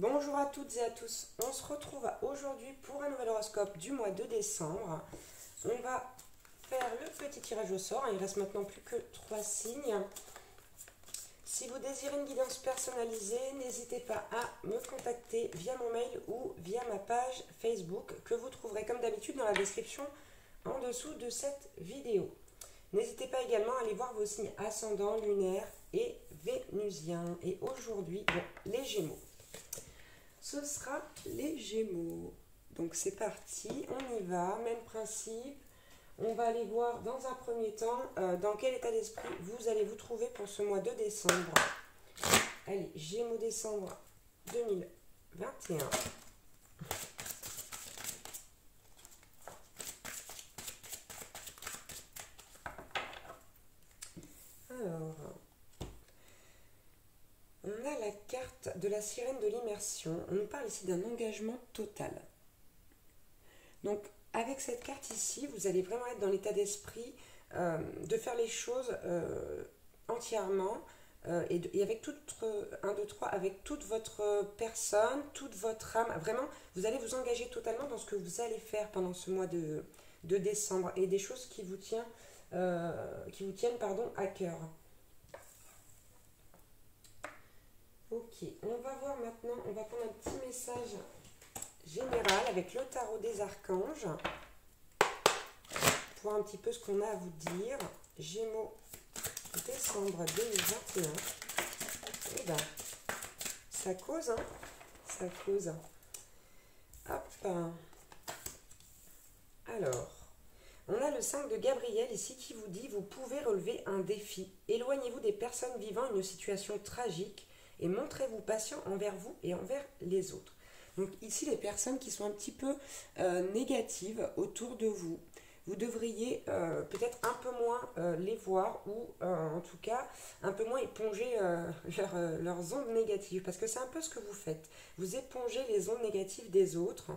Bonjour à toutes et à tous, on se retrouve aujourd'hui pour un nouvel horoscope du mois de décembre. On va faire le petit tirage au sort, il reste maintenant plus que 3 signes. Si vous désirez une guidance personnalisée, n'hésitez pas à me contacter via mon mail ou via ma page Facebook que vous trouverez comme d'habitude dans la description en dessous de cette vidéo. N'hésitez pas également à aller voir vos signes ascendants, lunaires et vénusiens. Et aujourd'hui, les Gémeaux. Ce sera les Gémeaux. Donc c'est parti, on y va, même principe. On va aller voir dans un premier temps dans quel état d'esprit vous allez vous trouver pour ce mois de décembre. Allez, Gémeaux décembre 2021. Alors, on a la carte de la sirène de l'immersion. On nous parle ici d'un engagement total. Donc, avec cette carte ici, vous allez vraiment être dans l'état d'esprit de faire les choses entièrement et avec toute, 1, 2, 3, avec toute votre personne, toute votre âme. Vraiment, vous allez vous engager totalement dans ce que vous allez faire pendant ce mois de décembre et des choses qui vous tiennent à cœur. Ok, on va voir maintenant, on va prendre un petit message général avec le tarot des archanges pour voir un petit peu ce qu'on a à vous dire. Gémeaux, décembre 2021. Et ben, ça cause, hein, ça cause. Hop. Alors, on a le 5 de Gabriel ici qui vous dit: vous pouvez relever un défi. Éloignez-vous des personnes vivant une situation tragique et montrez-vous patient envers vous et envers les autres. Donc ici, les personnes qui sont un petit peu négatives autour de vous, vous devriez peut-être un peu moins les voir ou en tout cas un peu moins éponger leurs ondes négatives, parce que c'est un peu ce que vous faites. Vous épongez les ondes négatives des autres.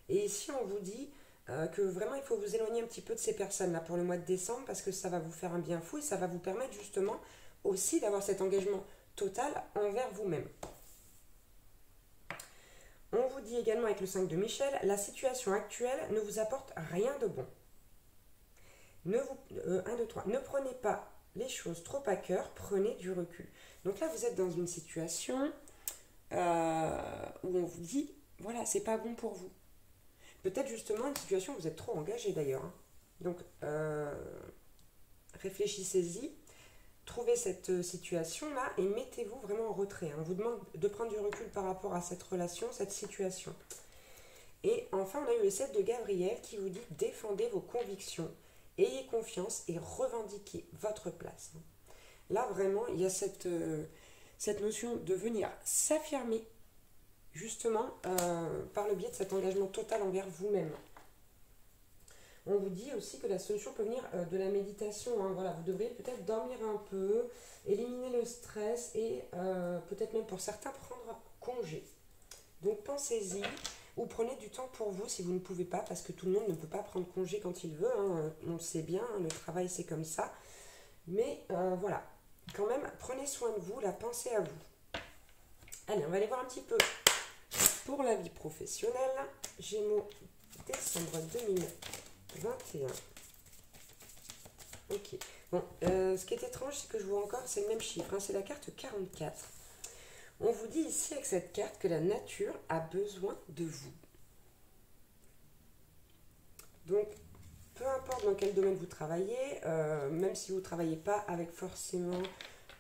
Et ici, on vous dit que vraiment il faut vous éloigner un petit peu de ces personnes-là pour le mois de décembre, parce que ça va vous faire un bien fou et ça va vous permettre justement aussi d'avoir cet engagement total envers vous-même. On vous dit également avec le 5 de Michel: la situation actuelle ne vous apporte rien de bon. 1, 2, 3. Ne prenez pas les choses trop à cœur, prenez du recul. Donc là, vous êtes dans une situation où on vous dit, voilà, c'est pas bon pour vous. Peut-être justement une situation où vous êtes trop engagé d'ailleurs. Hein. Donc, réfléchissez-y. Trouvez cette situation-là et mettez-vous vraiment en retrait. On vous demande de prendre du recul par rapport à cette relation, cette situation. Et enfin, on a eu le 7 de Gabriel qui vous dit: défendez vos convictions, ayez confiance et revendiquez votre place. Là, vraiment, il y a cette notion de venir s'affirmer, justement, par le biais de cet engagement total envers vous-même. On vous dit aussi que la solution peut venir de la méditation. Hein. Voilà, vous devriez peut-être dormir un peu, éliminer le stress et peut-être même pour certains prendre congé. Donc pensez-y, ou prenez du temps pour vous si vous ne pouvez pas, parce que tout le monde ne peut pas prendre congé quand il veut. Hein. On le sait bien, hein, le travail c'est comme ça. Mais voilà, quand même, prenez soin de vous, pensez à vous. Allez, on va aller voir un petit peu pour la vie professionnelle. Gémeaux, décembre 2021. Ok. Bon, ce qui est étrange, c'est que je vois encore, c'est le même chiffre. Hein, c'est la carte 44. On vous dit ici avec cette carte que la nature a besoin de vous. Donc, peu importe dans quel domaine vous travaillez, même si vous ne travaillez pas avec forcément,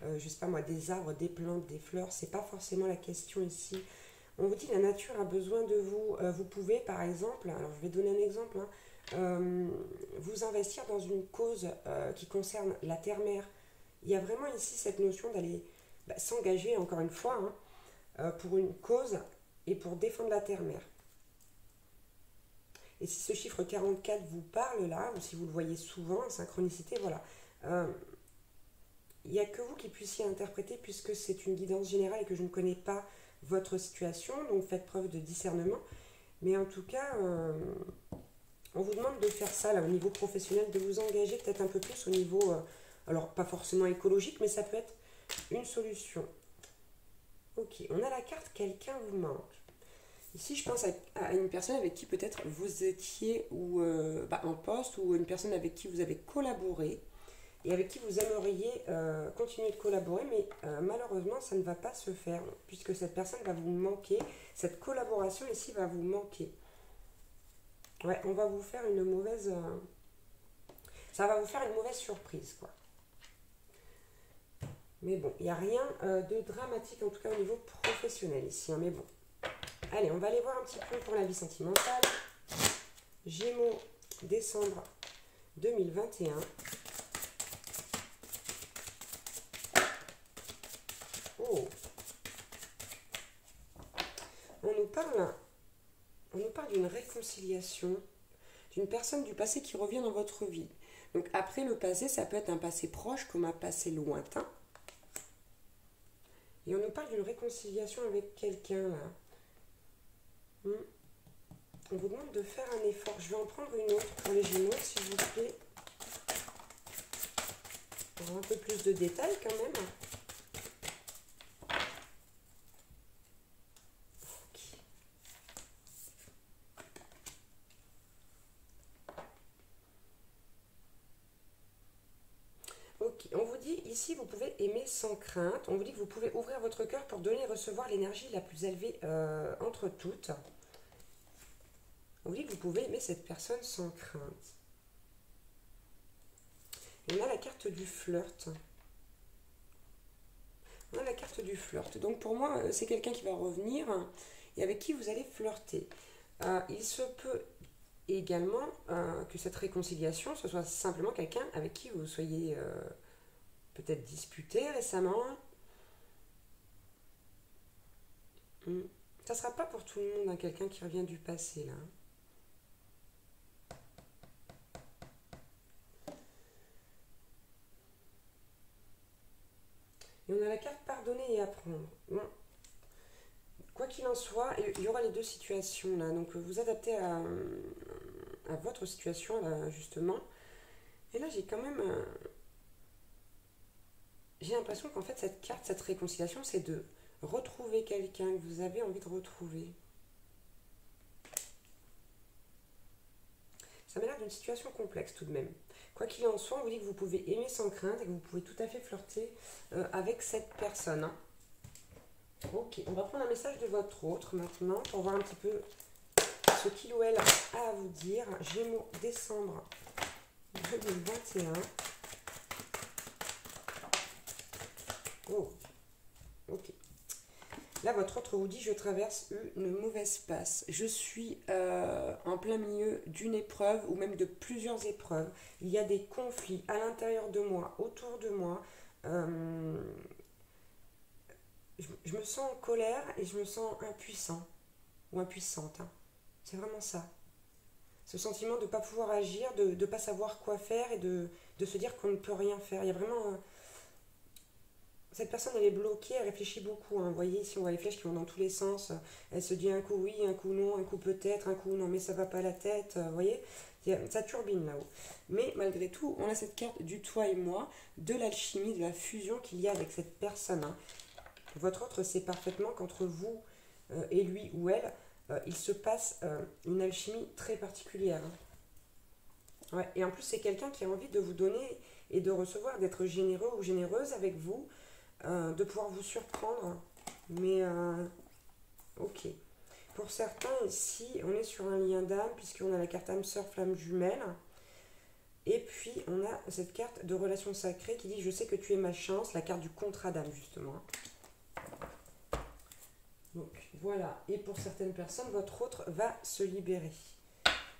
je ne sais pas moi, des arbres, des plantes, des fleurs, c'est pas forcément la question ici. On vous dit que la nature a besoin de vous. Vous pouvez, par exemple, alors je vais donner un exemple, hein, vous investir dans une cause qui concerne la terre-mer. Il y a vraiment ici cette notion d'aller s'engager, encore une fois, hein, pour une cause et pour défendre la terre-mer. Et si ce chiffre 44 vous parle là, ou si vous le voyez souvent, en synchronicité, voilà. Il n'y a que vous qui puissiez interpréter, puisque c'est une guidance générale et que je ne connais pas votre situation, donc faites preuve de discernement. Mais en tout cas, on vous demande de faire ça là, au niveau professionnel, de vous engager peut-être un peu plus au niveau, alors pas forcément écologique, mais ça peut être une solution. Ok, on a la carte quelqu'un vous manque. Ici, je pense à une personne avec qui peut-être vous étiez ou en poste ou une personne avec qui vous avez collaboré et avec qui vous aimeriez continuer de collaborer, mais malheureusement, ça ne va pas se faire puisque cette personne va vous manquer. Cette collaboration ici va vous manquer. Ouais, on va vous faire une mauvaise... ça va vous faire une mauvaise surprise, quoi. Mais bon, il n'y a rien de dramatique, en tout cas au niveau professionnel ici, hein, mais bon. Allez, on va aller voir un petit peu pour la vie sentimentale. Gémeaux, décembre 2021. Oh. On nous parle d'une réconciliation, d'une personne du passé qui revient dans votre vie. Donc après le passé, ça peut être un passé proche comme un passé lointain. Et on nous parle d'une réconciliation avec quelqu'un là. On vous demande de faire un effort. Je vais en prendre une autre pour les Gémeaux, s'il vous plaît. Pour un peu plus de détails quand même. Ok, on vous dit ici, vous pouvez aimer sans crainte. On vous dit que vous pouvez ouvrir votre cœur pour donner et recevoir l'énergie la plus élevée entre toutes. On vous dit que vous pouvez aimer cette personne sans crainte. Et on a la carte du flirt. On a la carte du flirt. Donc pour moi, c'est quelqu'un qui va revenir et avec qui vous allez flirter. Il se peut également que cette réconciliation, ce soit simplement quelqu'un avec qui vous soyez peut-être disputé récemment. Ça ne sera pas pour tout le monde, hein, quelqu'un qui revient du passé là. Et on a la carte pardonner et apprendre. Bon. Quoi qu'il en soit, il y aura les deux situations là. Donc vous adaptez à votre situation là, justement. Et là j'ai quand même... j'ai l'impression qu'en fait cette carte, cette réconciliation, c'est de retrouver quelqu'un que vous avez envie de retrouver. Ça m'a l'air d'une situation complexe tout de même. Quoi qu'il en soit, on vous dit que vous pouvez aimer sans crainte et que vous pouvez tout à fait flirter avec cette personne. Hein. Ok, on va prendre un message de votre autre maintenant pour voir un petit peu ce qu'il ou elle a à vous dire. Gémeaux, décembre 2021. Oh, ok. Là, votre autre vous dit, je traverse une mauvaise passe. Je suis en plein milieu d'une épreuve ou même de plusieurs épreuves. Il y a des conflits à l'intérieur de moi, autour de moi. Je me sens en colère et je me sens impuissant ou impuissante. Hein. C'est vraiment ça. Ce sentiment de ne pas pouvoir agir, de ne pas savoir quoi faire et de se dire qu'on ne peut rien faire. Il y a vraiment... cette personne, elle est bloquée, elle réfléchit beaucoup. Hein. Vous voyez, ici, on voit les flèches qui vont dans tous les sens. Elle se dit un coup oui, un coup non, un coup peut-être, un coup non, mais ça va pas à la tête. Vous voyez, ça turbine là-haut. Mais malgré tout, on a cette carte du toi et moi, de l'alchimie, de la fusion qu'il y a avec cette personne. Hein. Votre autre sait parfaitement qu'entre vous et lui ou elle, il se passe une alchimie très particulière. Hein. Ouais. Et en plus, c'est quelqu'un qui a envie de vous donner et de recevoir, d'être généreux ou généreuse avec vous, de pouvoir vous surprendre. Mais, ok. Pour certains, ici, on est sur un lien d'âme, puisqu'on a la carte âme sœur, flamme jumelle. Et puis, on a cette carte de relation sacrée qui dit « Je sais que tu es ma chance », la carte du contrat d'âme, justement. Donc voilà, et pour certaines personnes, votre autre va se libérer.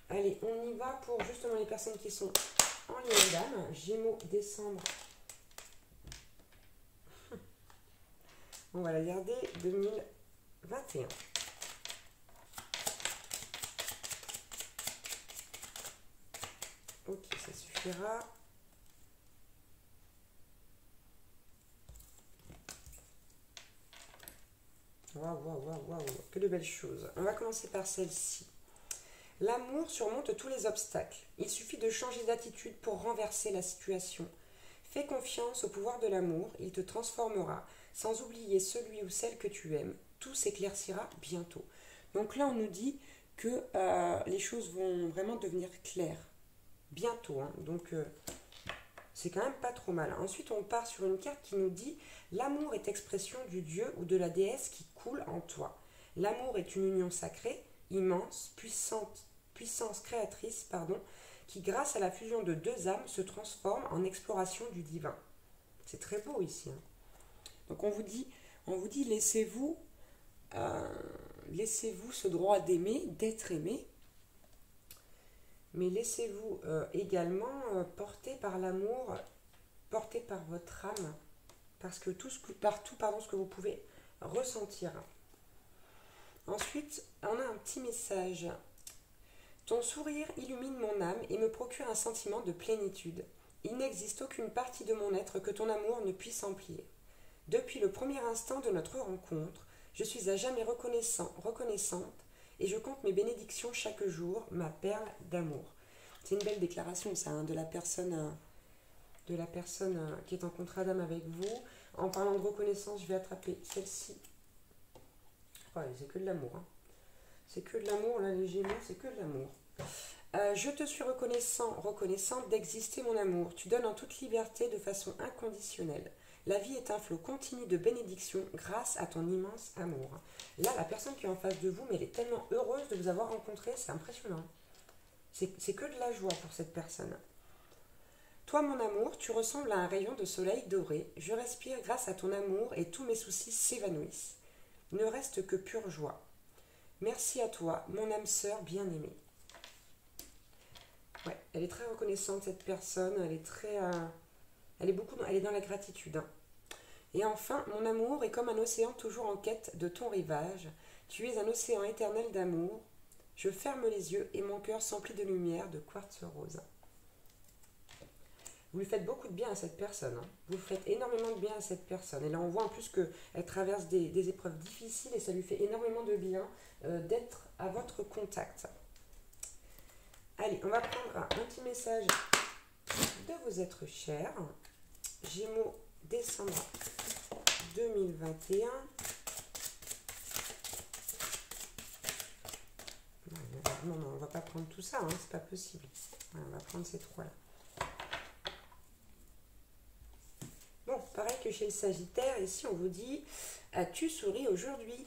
Allez, on y va pour justement les personnes qui sont en lien d'âme. Gémeaux, décembre. On va la garder 2021. Ok, ça suffira. Waouh, waouh, waouh, waouh, que de belles choses. On va commencer par celle-ci. L'amour surmonte tous les obstacles. Il suffit de changer d'attitude pour renverser la situation. Fais confiance au pouvoir de l'amour, il te transformera, sans oublier celui ou celle que tu aimes. Tout s'éclaircira bientôt. Donc là, on nous dit que les choses vont vraiment devenir claires. Bientôt, hein. Donc c'est quand même pas trop mal. Ensuite, on part sur une carte qui nous dit l'amour est expression du dieu ou de la déesse qui coule en toi. L'amour est une union sacrée, immense, puissance créatrice, qui grâce à la fusion de deux âmes se transforme en exploration du divin. C'est très beau ici, hein. Donc on vous dit euh, laissez-vous ce droit d'aimer, d'être aimé, mais laissez-vous également porter par l'amour, porter par votre âme, parce que partout ce que vous pouvez ressentir. Ensuite, on a un petit message. Ton sourire illumine mon âme et me procure un sentiment de plénitude. Il n'existe aucune partie de mon être que ton amour ne puisse emplir. Depuis le premier instant de notre rencontre, je suis à jamais reconnaissante et je compte mes bénédictions chaque jour, ma perle d'amour. C'est une belle déclaration, ça, hein, de la personne qui est en contrat d'âme avec vous. En parlant de reconnaissance, je vais attraper celle-ci. Ouais, c'est que de l'amour, hein. C'est que de l'amour, là, les Gémeaux, c'est que de l'amour. Je te suis reconnaissante d'exister, mon amour. Tu donnes en toute liberté de façon inconditionnelle. La vie est un flot continu de bénédictions grâce à ton immense amour. Là, la personne qui est en face de vous, mais elle est tellement heureuse de vous avoir rencontré, c'est impressionnant. C'est que de la joie pour cette personne. Toi, mon amour, tu ressembles à un rayon de soleil doré. Je respire grâce à ton amour et tous mes soucis s'évanouissent. Ne reste que pure joie. Merci à toi, mon âme sœur bien-aimée. Ouais, elle est très reconnaissante, cette personne. Elle est dans la gratitude, hein. Et enfin, mon amour est comme un océan toujours en quête de ton rivage. Tu es un océan éternel d'amour. Je ferme les yeux et mon cœur s'emplit de lumière de quartz rose. Vous lui faites beaucoup de bien à cette personne, hein. Vous faites énormément de bien à cette personne. Et là, on voit en plus qu'elle traverse des épreuves difficiles et ça lui fait énormément de bien d'être à votre contact. Allez, on va prendre un petit message de vos êtres chers. Gémeaux, décembre 2021. Non, on ne va pas prendre tout ça, hein, c'est pas possible. Voilà, on va prendre ces trois-là. Bon, pareil que chez le Sagittaire, ici on vous dit « As-tu souri aujourd'hui ?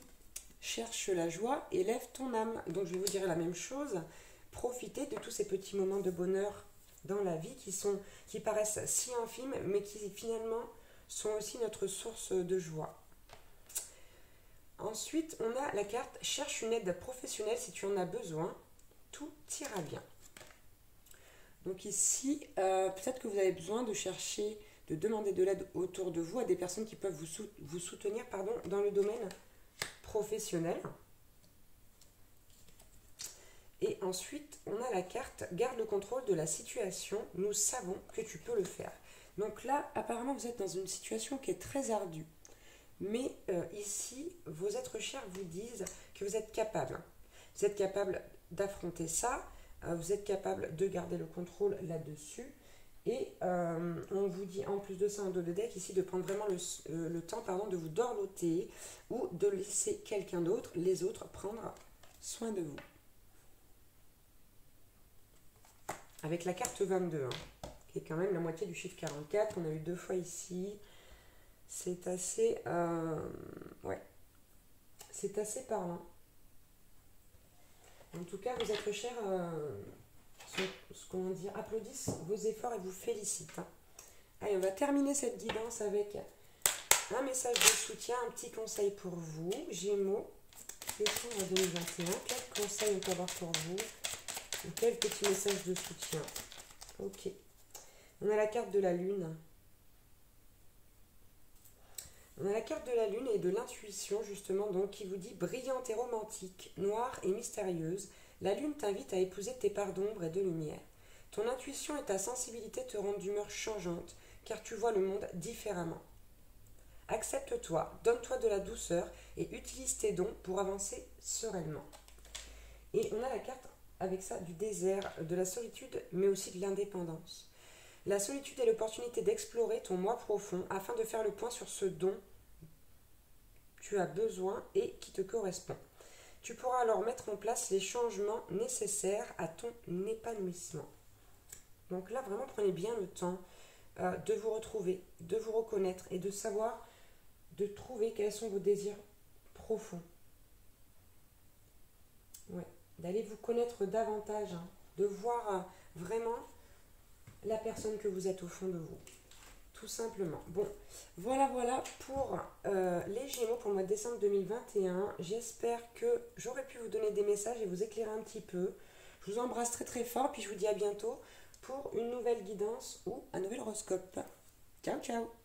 Cherche la joie et lève ton âme. » Donc je vais vous dire la même chose. Profitez de tous ces petits moments de bonheur dans la vie qui paraissent si infimes, mais qui finalement sont aussi notre source de joie. Ensuite, on a la carte « Cherche une aide professionnelle si tu en as besoin. Tout ira bien. » Donc ici, peut-être que vous avez besoin de chercher, de demander de l'aide autour de vous à des personnes qui peuvent vous soutenir dans le domaine professionnel. Et ensuite, on a la carte « Garde le contrôle de la situation. Nous savons que tu peux le faire. » Donc là, apparemment, vous êtes dans une situation qui est très ardue. Mais ici, vos êtres chers vous disent que vous êtes capable. Vous êtes capable d'affronter ça. Vous êtes capable de garder le contrôle là-dessus. Et on vous dit en plus de ça en dos de deck ici de prendre vraiment le temps de vous dorloter ou de laisser quelqu'un d'autre, les autres, prendre soin de vous. Avec la carte 22, hein, qui est quand même la moitié du chiffre 44, on a eu 2 fois ici. C'est assez, c'est assez parlant. En tout cas, vos êtres chers applaudissent vos efforts et vous félicitent, hein. Allez, on va terminer cette guidance avec un message de soutien, un petit conseil pour vous, Gémeaux, décembre 2021. Quels conseils on peut avoir pour vous? Ou quel petit message de soutien? Ok. On a la carte de la Lune. On a la carte de la Lune et de l'intuition, justement, donc, qui vous dit brillante et romantique, noire et mystérieuse. La Lune t'invite à épouser tes parts d'ombre et de lumière. Ton intuition et ta sensibilité te rendent d'humeur changeante, car tu vois le monde différemment. Accepte-toi, donne-toi de la douceur et utilise tes dons pour avancer sereinement. Et on a la carte avec ça du désert, de la solitude, mais aussi de l'indépendance. La solitude est l'opportunité d'explorer ton moi profond afin de faire le point sur ce dont tu as besoin et qui te correspond. Tu pourras alors mettre en place les changements nécessaires à ton épanouissement. Donc là, vraiment, prenez bien le temps de vous retrouver, de vous reconnaître et de savoir, de trouver quels sont vos désirs profonds. Ouais, d'aller vous connaître davantage, hein, de voir vraiment la personne que vous êtes au fond de vous. Tout simplement. Bon, voilà pour les Gémeaux pour le mois de décembre 2021. J'espère que j'aurai pu vous donner des messages et vous éclairer un petit peu. Je vous embrasse très très fort, puis je vous dis à bientôt pour une nouvelle guidance ou un nouvel horoscope. Ciao ciao.